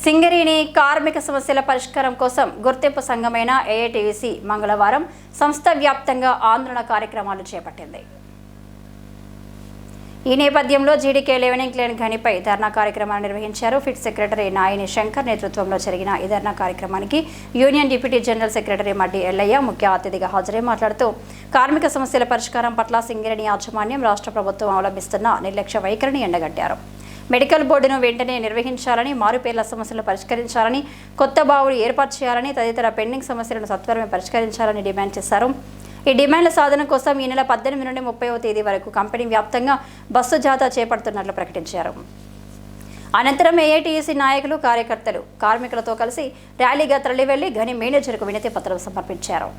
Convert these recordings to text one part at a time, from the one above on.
సింగరేణి కార్మిక సమస్యల పరిష్కారం కోసం గుర్తింపు సంఘమైన ఏఐటీయూసీ మంగళవారం సంస్థ వ్యాప్తంగా ఆందోళన కార్యక్రమాలు చేపట్టింది. ఈ నేపథ్యంలో జీడీకే లెవెనింగ్ లేన్ గనిపై ధర్నా కార్యక్రమాన్ని నిర్వహించారు. ఫిట్ సెక్రటరీ నాయని శంకర్ నేతృత్వంలో జరిగిన ఈ ధర్నా కార్యక్రమానికి union deputy general secretary Maddi Yellaiah ముఖ్య అతిథిగా హాజరై మాట్లాడుతూ కార్మిక సమస్యల పరిష్కారం పట్ల సింగరేణి యాజమాన్యం రాష్ట్ర ప్రభుత్వం అవలంబిస్తున్న నిర్లక్ష్య వైఖరిని ఎండగట్టారు. మెడికల్ బోర్డును వెంటనే నిర్వహించాలని, మారుపేర్ల సమస్యలను పరిష్కరించాలని, కొత్త బావులు ఏర్పాటు చేయాలని, తదితర పెండింగ్ సమస్యలను సత్వరమే పరిష్కరించాలని డిమాండ్ చేశారు. ఈ డిమాండ్ల సాధన కోసం ఈ నెల 18 నుండి 30వ తేదీ వరకు కంపెనీ వ్యాప్తంగా బస్సు జాథా చేపడుతున్నట్లు ప్రకటించారు. అనంతరం ఏఐటీయూసీ నాయకులు, కార్యకర్తలు కార్మికులతో కలిసి ర్యాలీగా తరలివెళ్లి గని మేనేజర్కు వినతి పత్రం సమర్పించారు.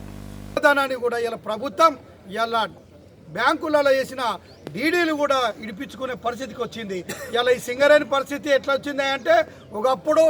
బ్యాంకులలో వేసిన డీడీలు కూడా ఇడిపించుకునే పరిస్థితికి వచ్చింది. ఇలా ఈ సింగరేణి పరిస్థితి ఎట్లా వచ్చింది అంటే, ఒకప్పుడు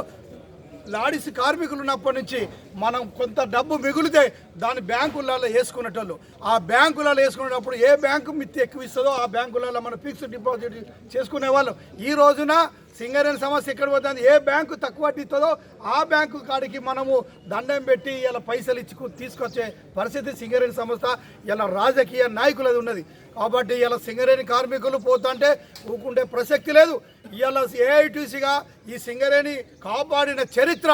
లాడీస్ కార్మికులు ఉన్నప్పటి నుంచి మనం కొంత డబ్బు మిగిలితే దాన్ని బ్యాంకులలో వేసుకునేటోళ్ళు. ఆ బ్యాంకులలో వేసుకునేటప్పుడు ఏ బ్యాంకు మిత్తి ఎక్కువ ఇస్తుందో ఆ బ్యాంకులలో మనం ఫిక్స్డ్ డిపాజిట్ చేసుకునే వాళ్ళం. ఈ రోజున సింగరేణి సమస్య ఎక్కడ పోతుంది, ఏ బ్యాంకు తక్కువ వడ్డీ ఇస్తుందో ఆ బ్యాంకు కాడికి మనము దండం పెట్టి ఇలా పైసలు ఇచ్చి తీసుకొచ్చే పరిస్థితి సింగరేణి సంస్థ ఇలా రాజకీయ నాయకులది ఉన్నది. కాబట్టి ఇలా సింగరేణి కార్మికులు పోతుంటే ఊకుండే ప్రసక్తి లేదు. ఇలా ఏఐటీసీగా ఈ సింగరేణి కాపాడిన చరిత్ర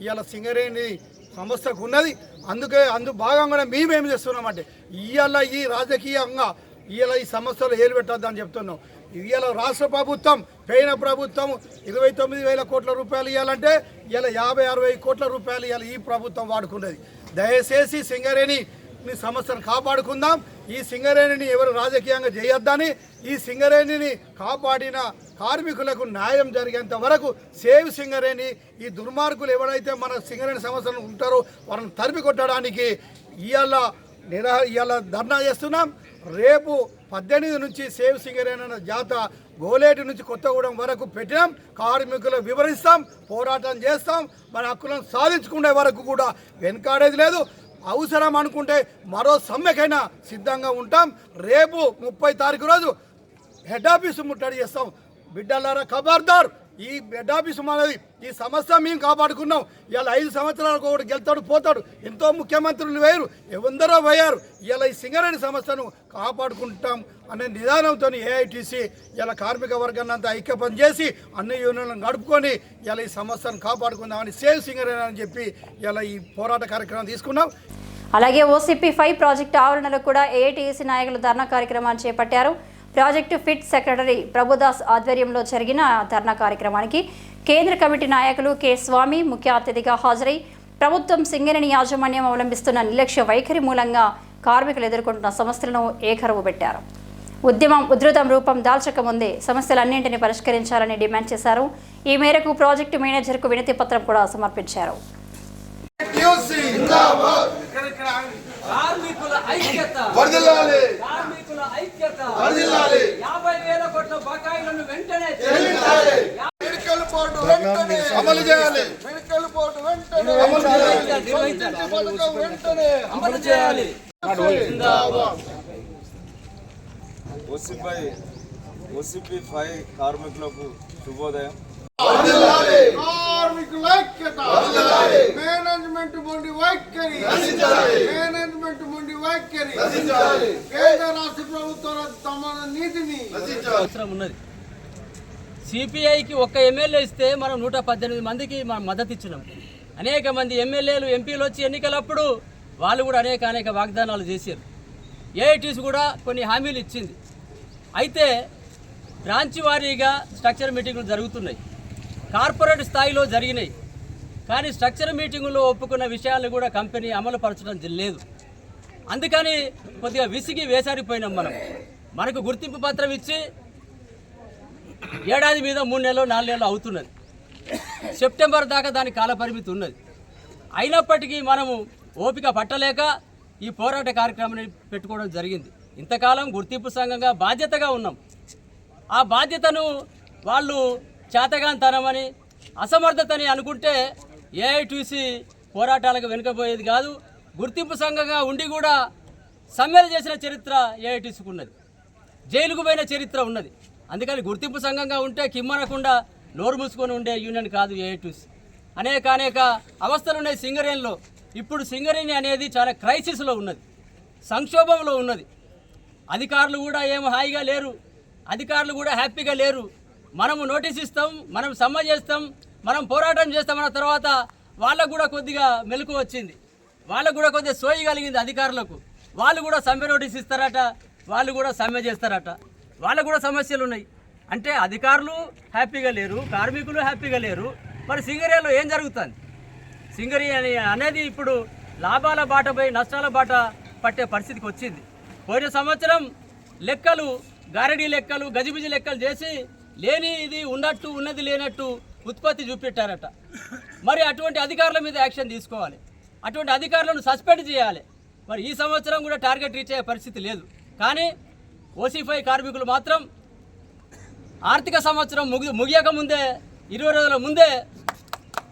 ఇలా సింగరేణి సంస్థకు ఉన్నది. అందు భాగంగానే మేమేం చేస్తున్నామంటే ఇవాళ ఈ రాజకీయంగా ఇవాళ ఈ సమస్యలు ఏలు పెట్టద్దని చెప్తున్నాం. ఇవాళ రాష్ట్ర ప్రభుత్వం పోయిన ప్రభుత్వం 29,000 కోట్ల రూపాయలు ఇవ్వాలంటే ఇలా 50-60 కోట్ల రూపాయలు ఇవాళ ఈ ప్రభుత్వం వాడుకున్నది. దయచేసి సింగరేణి సమస్యను కాపాడుకుందాం. ఈ సింగరేణిని ఎవరు రాజకీయంగా చేయొద్దని, ఈ సింగరేణిని కాపాడిన కార్మికులకు న్యాయం జరిగేంత వరకు సేవ్ సింగరేణి. ఈ దుర్మార్గులు ఎవరైతే మన సింగరేణి సమస్యలు ఉంటారో వాళ్ళని తరిమి కొట్టడానికి ఇవాళ ధర్నా చేస్తున్నాం. రేపు 18 నుంచి సేవ్ సింగరేణి అనే జాత గోలేటి నుంచి కొత్తగూడెం వరకు పెట్టినాం. కార్మికులకు వివరిస్తాం, పోరాటం చేస్తాం. మన హక్కులను సాధించుకునే వరకు కూడా వెనకాడేది లేదు. అవసరం అనుకుంటే మరో సమ్మెకైనా సిద్ధంగా ఉంటాం. రేపు 30 తారీఖు రోజు హెడ్ ఆఫీసు ముట్టడి చేస్తాం. బిడ్డలారా ఖబర్దార్, ఈ హెడ్ ఆఫీసు మనది. ఈ సమస్య మేము కాపాడుకున్నాం. ఇలా 5 సంవత్సరాలకు ఒకటి గెలుతాడు పోతాడు. ఎంతో ముఖ్యమంత్రులు వేయరు, ఎందరో పోయారు. ఇలా ఈ సింగరేణి సమస్యను కాపాడుకుంటాం అనే నిదానంతో ఏఐటీసీ ఇలా కార్మిక వర్గాన్ని అంతా ఐక్యపం చేసి అన్ని యూనియన్లను నడుపుకొని ఇలా ఈ సమస్యను కాపాడుకుందామని సేవ్ సింగరేణి అని చెప్పి ఇలా ఈ పోరాట కార్యక్రమం తీసుకున్నాం. అలాగే ఓసీపీ 5 ప్రాజెక్టు ఆవరణలో కూడా ఏఐటీయూసీ నాయకులు ధర్నా కార్యక్రమాన్ని చేపట్టారు. ప్రాజెక్టు ఫిట్ సెక్రటరీ ప్రభుదాస్ ఆధ్వర్యంలో జరిగిన ధర్నా కార్యక్రమానికి కేంద్ర కమిటీ నాయకులు కె స్వామి ముఖ్య అతిథిగా హాజరై ప్రభుత్వం సింగరేణి యాజమాన్యం అవలంబిస్తున్న నిర్లక్ష్య వైఖరి మూలంగా కార్మికులు ఎదుర్కొంటున్న సమస్యలను ఏకరువు పెట్టారు. ఉద్యమం ఉధృతం రూపం దాల్చకముందే సమస్యలన్నింటినీ పరిష్కరించాలని డిమాండ్ చేశారు. ఈ మేరకు ప్రాజెక్టు మేనేజర్కు వినతి పత్రం కూడా సమర్పించారు. కార్మికుల ఐక్యత వర్ధిల్లాలి, కార్మికుల ఐక్యత వర్ధిల్లాలి. 50,000 కోట్ల బకాయిలను వెంటనే చెల్లించాలి. మెడికల్ బోర్డు వెంటనే అమలు చేయాలి. మెడికల్ బోర్డు వెంటనే అమలు చేయాలి. పథకం వెంటనే అమలు చేయాలి. ఓసీపీ 5 కార్మికులకు శుభోదయం. కార్మికుల ఐక్యత, మేనేజ్మెంట్ మొండి వైఖరి, మేనేజ్మెంట్ మొండి వైఖరి, కేంద్ర రాష్ట్ర ప్రభుత్వాల తమ నీతిని అవసరం ఉన్నది. సిపిఐకి ఒక్క ఎమ్మెల్యే ఇస్తే మనం 118 మందికి మనం మద్దతు ఇచ్చినాం. అనేక మంది ఎమ్మెల్యేలు, ఎంపీలు వచ్చి ఎన్నికలప్పుడు వాళ్ళు కూడా అనేక వాగ్దానాలు చేశారు. ఏఐటీసీ కూడా కొన్ని హామీలు ఇచ్చింది. అయితే బ్రాంచ్ వారీగా స్ట్రక్చర్ మీటింగులు జరుగుతున్నాయి, కార్పొరేట్ స్థాయిలో జరిగినాయి. కానీ స్ట్రక్చర్ మీటింగులో ఒప్పుకున్న విషయాలను కూడా కంపెనీ అమలు పరచడం లేదు. అందుకని కొద్దిగా విసిగి వేసారిపోయినాం. మనకు గుర్తింపు పత్రం ఇచ్చి ఏడాది మీద 3 నెలలు 4 నెలలు అవుతున్నది. సెప్టెంబర్ దాకా దాని కాలపరిమితి ఉన్నది. అయినప్పటికీ మనము ఓపిక పట్టలేక ఈ పోరాట కార్యక్రమాన్ని పెట్టుకోవడం జరిగింది. ఇంతకాలం గుర్తింపు సంఘంగా బాధ్యతగా ఉన్నాం. ఆ బాధ్యతను వాళ్ళు చేతగాంతనమని, అసమర్థతని అనుకుంటే ఏఐటీసీ పోరాటాలకు వెనుకపోయేది కాదు. గుర్తింపు సంఘంగా ఉండి కూడా సమ్మెలు చేసిన చరిత్ర ఏఐటీసీకి ఉన్నది, జైలుకు పోయిన చరిత్ర ఉన్నది. అందుకని గుర్తింపు సంఘంగా ఉంటే కిమ్మనకుండా నోరు మూసుకొని ఉండే యూనియన్ కాదు ఏఐటీసీ. అనేక అవస్థలు ఉన్నాయి సింగరేణిలో. ఇప్పుడు సింగరేణి అనేది చాలా క్రైసిస్లో ఉన్నది, సంక్షోభంలో ఉన్నది. అధికారులు కూడా ఏం హాయిగా లేరు, అధికారులు కూడా హ్యాపీగా లేరు. మనము నోటీస్ ఇస్తాం, మనం సమ్మె చేస్తాం, మనం పోరాటం చేస్తామన్న తర్వాత వాళ్ళకు కూడా కొద్దిగా మెలకు వచ్చింది, వాళ్ళకు కూడా కొద్దిగా సోయి కలిగింది అధికారులకు. వాళ్ళు కూడా సమ్మె నోటీస్ ఇస్తారట, వాళ్ళు కూడా సమ్మె చేస్తారట, వాళ్ళకు కూడా సమస్యలు ఉన్నాయి. అంటే అధికారులు హ్యాపీగా లేరు, కార్మికులు హ్యాపీగా లేరు. మరి సింగరేణిలో ఏం జరుగుతుంది? సింగరేణి అనేది ఇప్పుడు లాభాల బాటపై నష్టాల బాట పట్టే పరిస్థితికి వచ్చింది. పోయిన సంవత్సరం లెక్కలు, గారడీ లెక్కలు, గజిబిజి లెక్కలు చేసి లేని ఇది ఉన్నట్టు ఉన్నది లేనట్టు ఉత్పత్తి చూపెట్టారట. మరి అటువంటి అధికారుల మీద యాక్షన్ తీసుకోవాలి, అటువంటి అధికారులను సస్పెండ్ చేయాలి. మరి ఈ సంవత్సరం కూడా టార్గెట్ రీచ్ అయ్యే పరిస్థితి లేదు. కానీ OC5 కార్మికులు మాత్రం ఆర్థిక సంవత్సరం ముగియక ముందే 20 రోజుల ముందే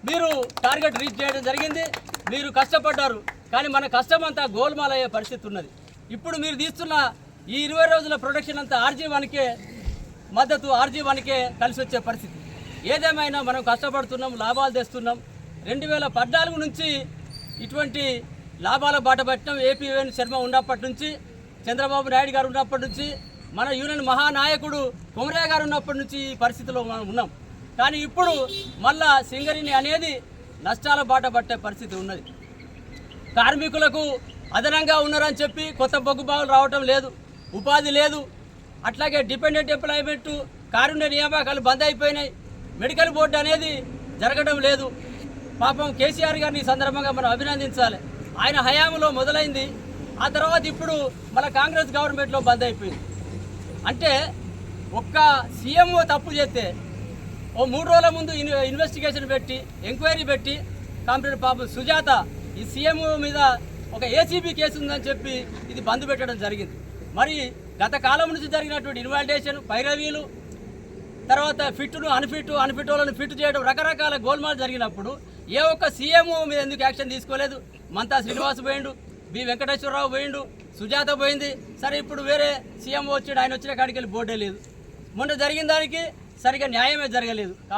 మీరు టార్గెట్ రీచ్ చేయడం జరిగింది. మీరు కష్టపడ్డారు, కానీ మన కష్టం అంతా గోల్మాల్ అయ్యే పరిస్థితి ఉన్నది. ఇప్పుడు మీరు తీస్తున్న ఈ 20 రోజుల ప్రొడక్షన్ అంతా RG1కే మద్దతు, RG1కే కలిసి వచ్చే పరిస్థితి. ఏదేమైనా మనం కష్టపడుతున్నాం, లాభాలు తెస్తున్నాం. 2014 నుంచి ఇటువంటి లాభాల బాట పట్టినాం. ఏపీఎన్ శర్మ ఉన్నప్పటి నుంచి, చంద్రబాబు నాయుడు గారు ఉన్నప్పటి నుంచి, మన యూనియన్ మహానాయకుడు కొమరయ్య గారు ఉన్నప్పటి నుంచి ఈ పరిస్థితిలో మనం ఉన్నాం. కానీ ఇప్పుడు మళ్ళా సింగరేణి అనేది నష్టాల బాట పట్టే పరిస్థితి ఉన్నది. కార్మికులకు అదనంగా ఉన్నారని చెప్పి కొత్త బొగ్గుబావులు రావటం లేదు, ఉపాధి లేదు. అట్లాగే డిపెండెంట్ ఎంప్లాయ్మెంటు, కారుణ్య నియామకాలు బంద్ అయిపోయినాయి. మెడికల్ బోర్డు అనేది జరగడం లేదు. పాపం కేసీఆర్ గారిని ఈ సందర్భంగా మనం అభినందించాలి. ఆయన హయాంలో మొదలైంది, ఆ తర్వాత ఇప్పుడు మన కాంగ్రెస్ గవర్నమెంట్లో బంద్ అయిపోయింది. అంటే ఒక్క సీఎంఓ తప్పు చేస్తే ఓ 3 రోజుల ముందు ఇన్వెస్టిగేషన్ పెట్టి, ఎంక్వైరీ పెట్టి, కంప్లీట్ పాపం సుజాత ఈ సీఎంఓ మీద ఒక ACB కేసు ఉందని చెప్పి ఇది బంద్ పెట్టడం జరిగింది. మరి గత కాలం నుంచి జరిగినటువంటి ఇన్వాల్టేషన్, పైరవీలు, తర్వాత ఫిట్టును అన్ఫిట్ వాళ్ళని ఫిట్ చేయడం, రకరకాల గోల్మాల్ జరిగినప్పుడు ఏ ఒక్క సీఎంఓ మీద ఎందుకు యాక్షన్ తీసుకోలేదు? మంతా శ్రీనివాస్ పోయిండు, బి వెంకటేశ్వరరావు పోయిండు, సుజాత పోయింది. సరే ఇప్పుడు వేరే సీఎంఓ వచ్చాడు, ఆయన వచ్చిన కాడికి వెళ్ళి బోర్డే లేదు. మొన్న జరిగిన దానికి సరిగా న్యాయమే జరగలేదు.